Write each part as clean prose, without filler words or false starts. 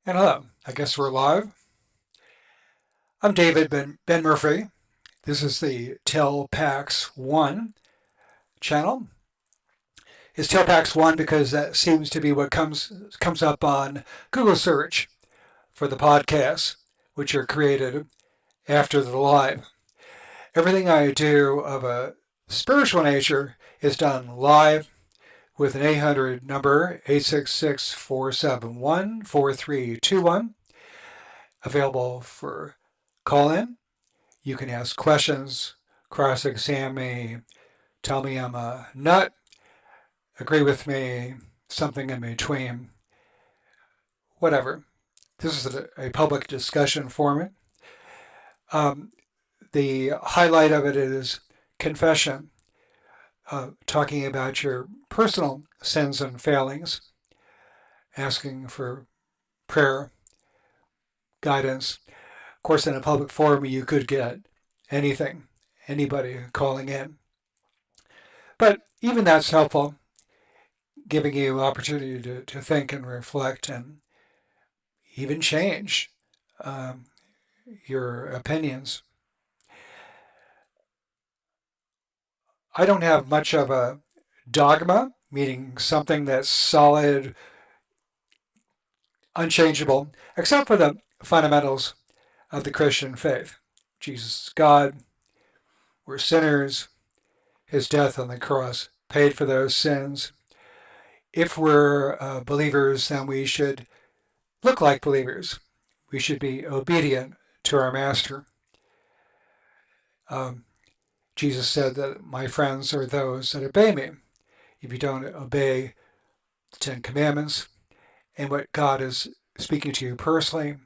And hello, I guess we're live. I'm David Ben Murphy. This is the Telpax 1 channel. It's Telpax 1 because that seems to be what comes up on Google search for the podcasts, which are created after the live. Everything I do of a spiritual nature is done live with an 800 number, 866-471-4321, available for call-in. You can ask questions, cross-examine me, tell me I'm a nut, agree with me, something in between, whatever. This is a public discussion forum. Um, the highlight of it is confession, talking about your personal sins and failings, asking for prayer, guidance. Of course, in a public forum, you could get anything, anybody calling in. But even that's helpful, giving you opportunity to think and reflect and even change um, your opinions. I don't have much of a dogma, meaning something that's solid, unchangeable, except for the fundamentals of the Christian faith. Jesus is God, we're sinners, his death on the cross paid for those sins. If we're believers, then we should look like believers. We should be obedient to our master. Um, Jesus said that my friends are those that obey me. If you don't obey the Ten Commandments and what God is speaking to you personally,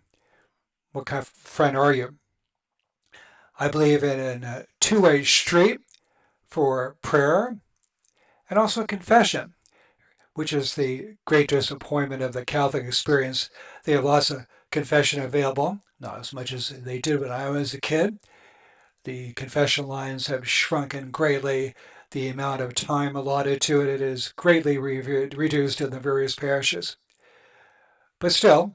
what kind of friend are you? I believe in a two-way street for prayer and also confession, which is the great disappointment of the Catholic experience. They have lots of confession available, not as much as they did when I was a kid. The confession lines have shrunken greatly. The amount of time allotted to it is greatly reduced in the various parishes. But still,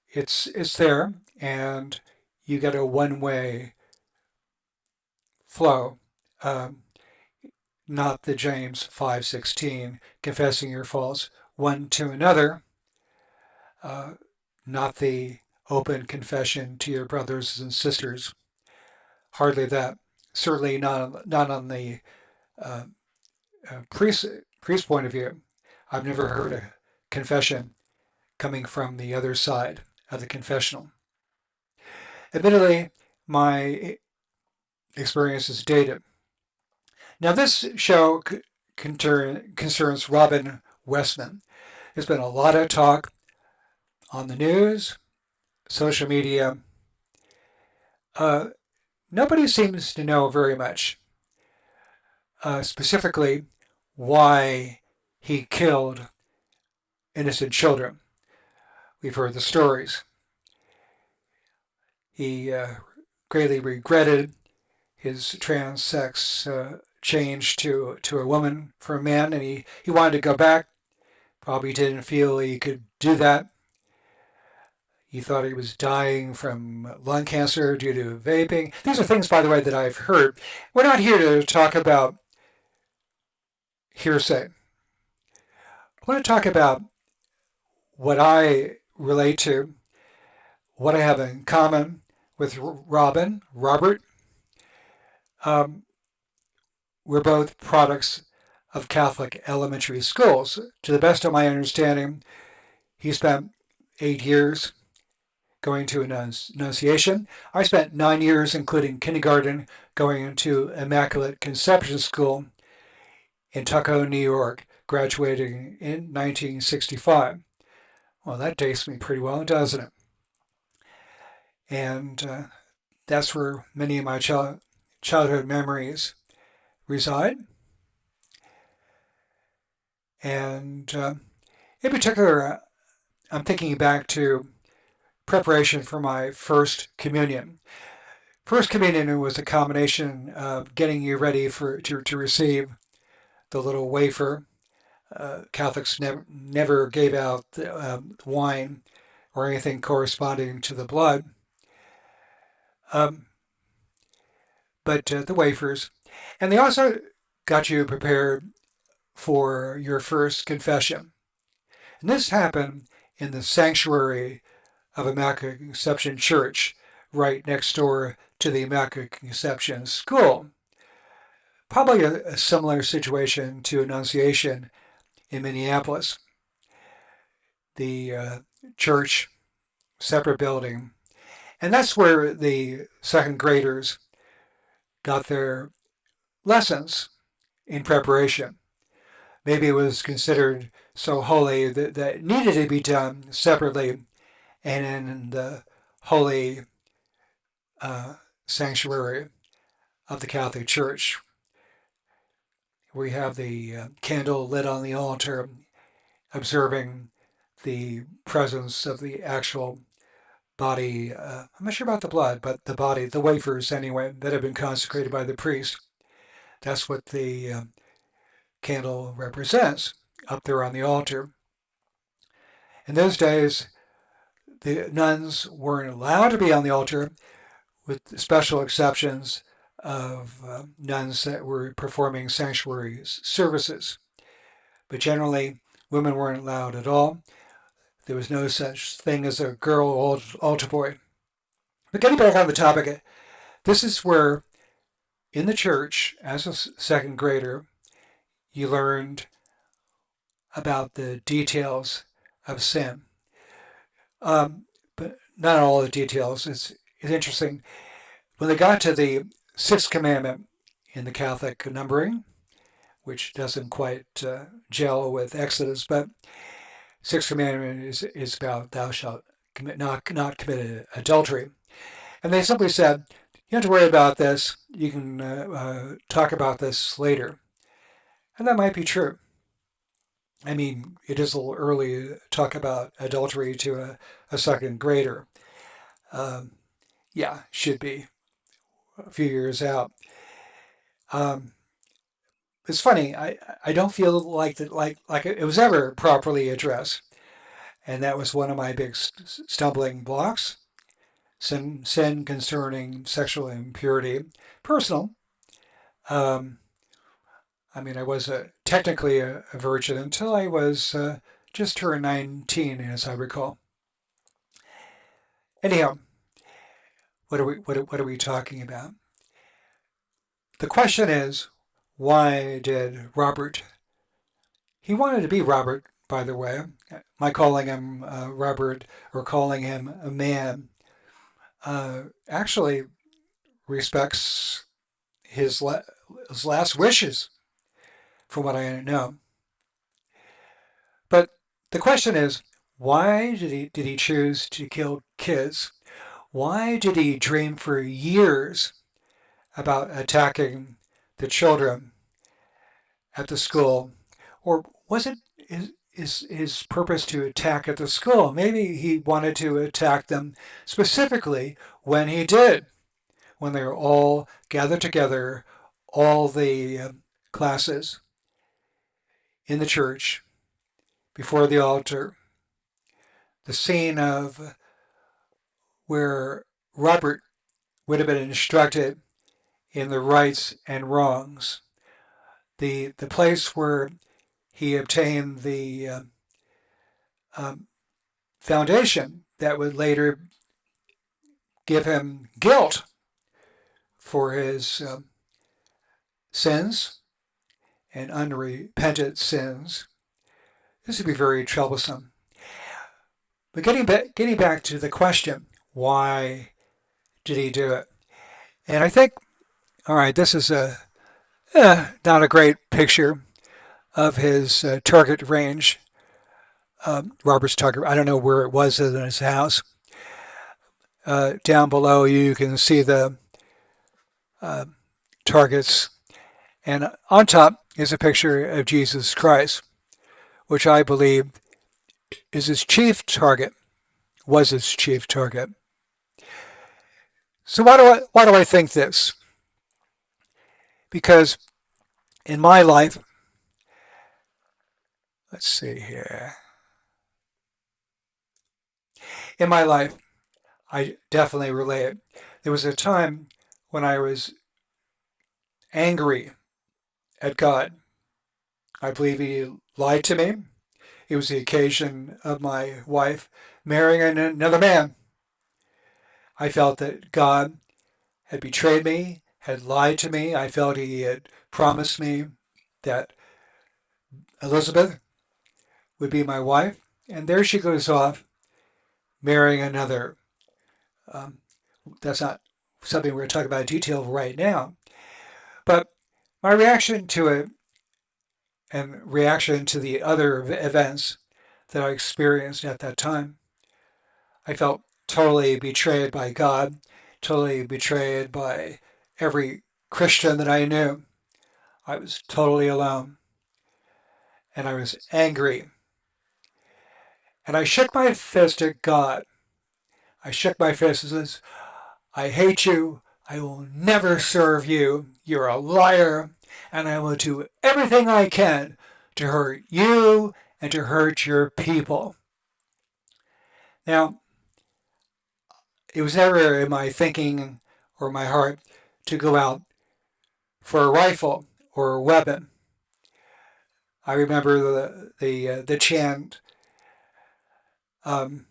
it's there, and you get a one-way flow. Um, Not the James 5:16, confessing your faults one to another, uh, not the open confession to your brothers and sisters. Hardly that. Certainly not on the uh, priest point of view. I've never heard a confession coming from the other side of the confessional. Admittedly, my experience is dated. Now, this show concerns Robin Westman. There's been a lot of talk on the news, social media. Uh, Nobody seems to know very much, specifically why he killed innocent children. We've heard the stories. He greatly regretted his trans sex change to a woman from a man, and he wanted to go back. Probably didn't feel he could do that. He thought he was dying from lung cancer due to vaping. These are things, by the way, that I've heard. We're not here to talk about hearsay. I want to talk about what I relate to, what I have in common with Robert. Um, we're both products of Catholic elementary schools. To the best of my understanding, he spent 8 years going to Annunciation. I spent 9 years, including kindergarten, going into Immaculate Conception School in Tuckahoe, New York, graduating in 1965. Well, that dates me pretty well, doesn't it? And that's where many of my childhood memories reside. And in particular, I'm thinking back to preparation for my first communion. First communion was a combination of getting you ready to receive the little wafer. Catholics never gave out wine or anything corresponding to the blood, um, but the wafers. And they also got you prepared for your first confession. And this happened in the sanctuary of Immaculate Conception Church, right next door to the Immaculate Conception School. Probably a similar situation to Annunciation in Minneapolis. The church, separate building. And that's where the second graders got their lessons in preparation. Maybe it was considered so holy that it needed to be done separately and in the holy uh, sanctuary of the Catholic Church. We have the candle lit on the altar, observing the presence of the actual body. I'm not sure about the blood, but the body, the wafers anyway, that have been consecrated by the priest. That's what the candle represents up there on the altar. In those days, the nuns weren't allowed to be on the altar, with special exceptions of nuns that were performing sanctuary services. But generally, women weren't allowed at all. There was no such thing as a girl altar boy. But getting back on the topic, this is where, in the church, as a second grader, you learned about the details of sin. But not all the details. It's interesting. When they got to the sixth commandment in the Catholic numbering, which doesn't quite gel with Exodus, but sixth commandment is about thou shalt not commit adultery. And they simply said, you don't have to worry about this. You can talk about this later. And that might be true. I mean, it is a little early to talk about adultery to a second grader. Um, yeah, should be a few years out. Um, it's funny. I don't feel like that like it was ever properly addressed, and that was one of my big stumbling blocks. Sin concerning sexual impurity, personal. Um, I mean, I was technically a virgin until I was just turned 19, as I recall. Anyhow, what are we talking about? The question is, why did Robert? He wanted to be Robert, by the way. My calling him Robert or calling him a man actually respects his, his last wishes, from what I know. But the question is, why did he choose to kill kids? Why did he dream for years about attacking the children at the school? Or was it his purpose to attack at the school? Maybe he wanted to attack them specifically when he did, when they were all gathered together, all the classes in the church before the altar, the scene of where Robert would have been instructed in the rights and wrongs, the place where he obtained the um, foundation that would later give him guilt for his sins and unrepentant sins. This would be very troublesome. But getting back to the question, why did he do it? And I think, all right, this is not a great picture of his target range. Robert's target, I don't know where it was in his house. Down below, you can see the uh, targets. And on top is a picture of Jesus Christ, which I believe is his chief target, was his chief target. So why do I think this? Because in my life, let's see here. in my life, I definitely relate. There was a time when I was angry at God. I believe He lied to me. It was the occasion of my wife marrying another man. I felt that God had betrayed me, had lied to me. I felt He had promised me that Elizabeth would be my wife. And there she goes off marrying another. Um, that's not something we're going to talk about in detail right now. But my reaction to it and reaction to the other events that I experienced at that time, I felt totally betrayed by God, totally betrayed by every Christian that I knew. I was totally alone and I was angry. And I shook my fist at God. I shook my fist and says, I hate you. I will never serve you. You're a liar. And I will do everything I can to hurt you and to hurt your people. Now, it was never in my thinking or my heart to go out for a rifle or a weapon. I remember the chant um,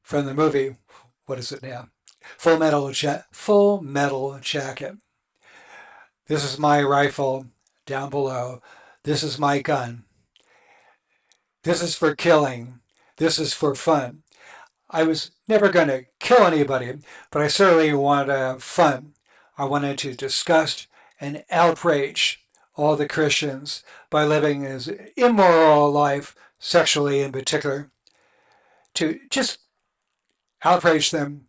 from the movie. What is it now? Full Metal Jacket. This is my rifle down below. This is my gun. This is for killing. This is for fun. I was never going to kill anybody, but I certainly wanted to have fun. I wanted to disgust and outrage all the Christians by living as immoral a life, sexually in particular, to just outrage them,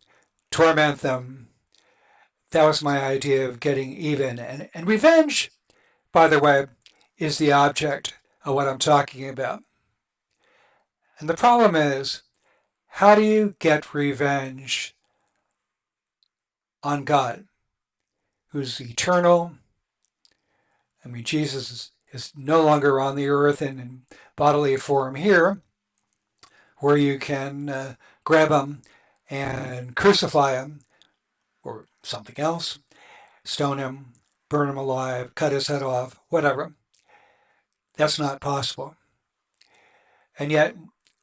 torment them. That was my idea of getting even. And revenge, by the way, is the object of what I'm talking about. And the problem is, how do you get revenge on God, who's eternal? I mean, Jesus is no longer on the earth in bodily form here, where you can grab him and crucify him or something else, stone him, burn him alive, cut his head off, whatever. That's not possible. And yet,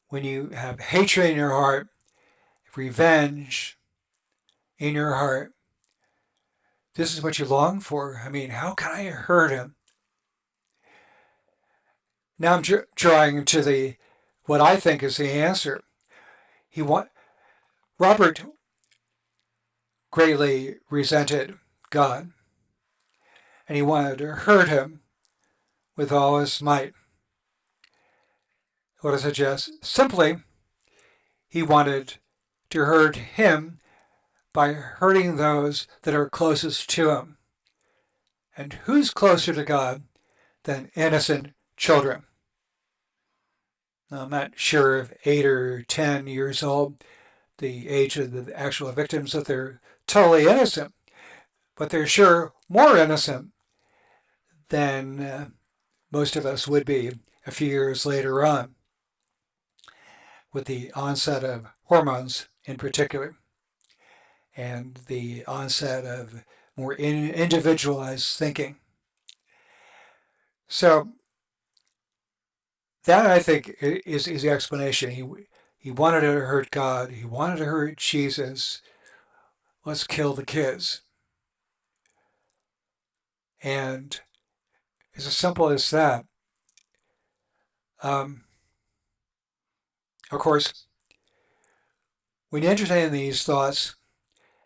when you have hatred in your heart, revenge in your heart, this is what you long for. I mean, how can I hurt him? Now I'm drawing to the what I think is the answer. He want Robert greatly resented God, and he wanted to hurt him with all his might. What I suggest? Simply, he wanted to hurt him by hurting those that are closest to him. And who's closer to God than innocent children? Now, I'm not sure if 8 or 10 years old, the age of the actual victims, that they're totally innocent, but they're sure more innocent than most of us would be a few years later on, with the onset of hormones in particular, and the onset of more individualized thinking. So that, I think, is the explanation. He wanted to hurt God. He wanted to hurt Jesus. Let's kill the kids. And it's as simple as that. Of course, when you entertain these thoughts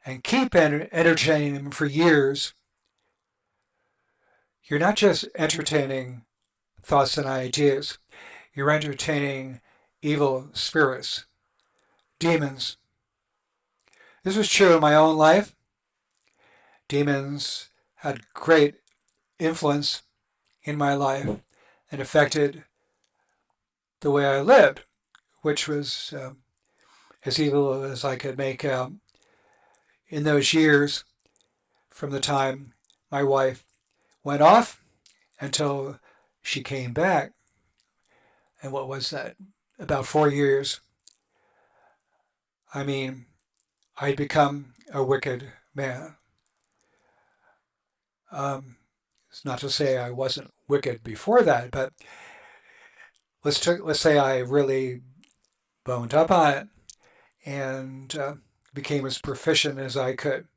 and keep entertaining them for years, you're not just entertaining thoughts and ideas. You're entertaining evil spirits, demons. This was true in my own life. Demons had great influence in my life and affected the way I lived, which was as evil as I could make out in those years from the time my wife went off until she came back. And what was that? About 4 years. I mean, I'd become a wicked man. It's not to say I wasn't wicked before that, but let's say I really boned up on it and became as proficient as I could.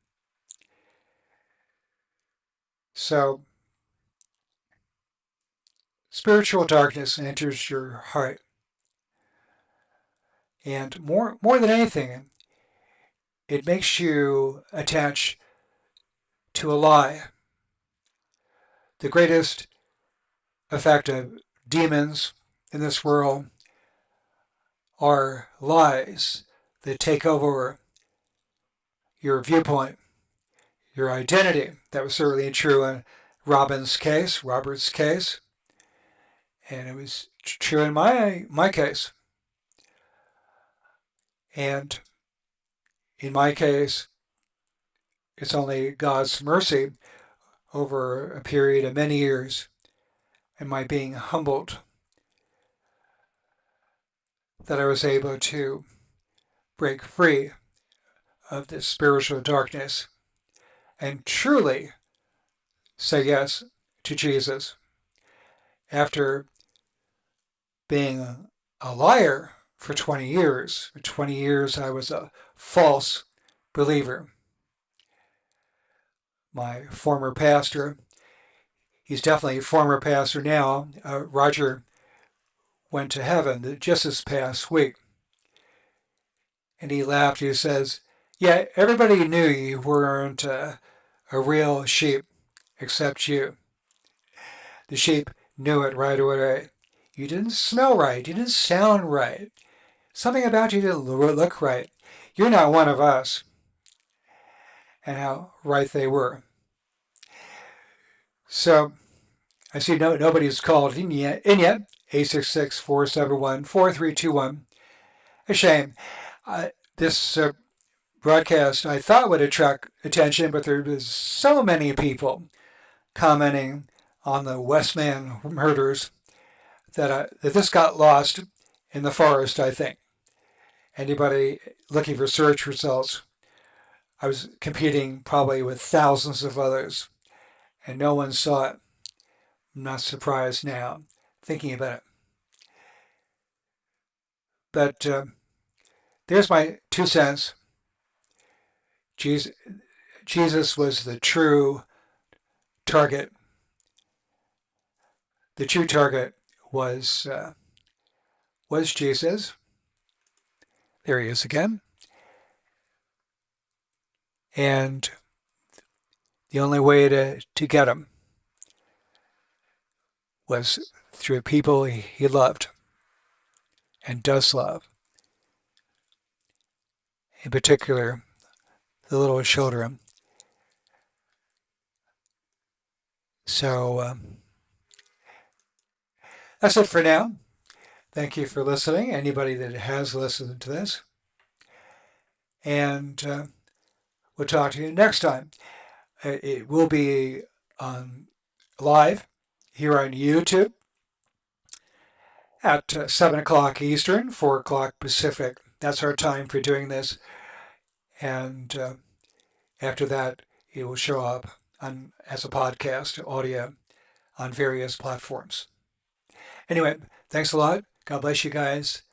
So spiritual darkness enters your heart, and more than anything, it makes you attach to a lie. The greatest effect of demons in this world are lies that take over your viewpoint, your identity. That was certainly true in Robert's case, and it was true in my case. And in my case, it's only God's mercy over a period of many years and my being humbled that I was able to break free of this spiritual darkness and truly say yes to Jesus after being a liar for 20 years. For 20 years, I was a false believer. My former pastor, he's definitely a former pastor now, Roger, went to heaven just this past week. And he laughed. He says, "Yeah, everybody knew you weren't a real sheep except you. The sheep knew it right away. You didn't smell right. You didn't sound right. Something about you didn't look right. You're not one of us." And how right they were. So I see nobody's called in yet. 866-471-4321. A shame. This broadcast I thought would attract attention, but there was so many people commenting on the WestMAN murders that this got lost in the forest, I think. Anybody looking for search results, I was competing probably with thousands of others, and no one saw it. I'm not surprised now, thinking about it. But there's my 2 cents. Jesus was the true target. The true target was Jesus. There he is again. And the only way to get him was through people he loved and does love. In particular, the little children. So that's it for now. Thank you for listening, anybody that has listened to this. And we'll talk to you next time. It will be on live here on YouTube at 7 o'clock Eastern, 4 o'clock Pacific. That's our time for doing this. And after that, it will show up as a podcast, audio, on various platforms. Anyway, thanks a lot. God bless you guys.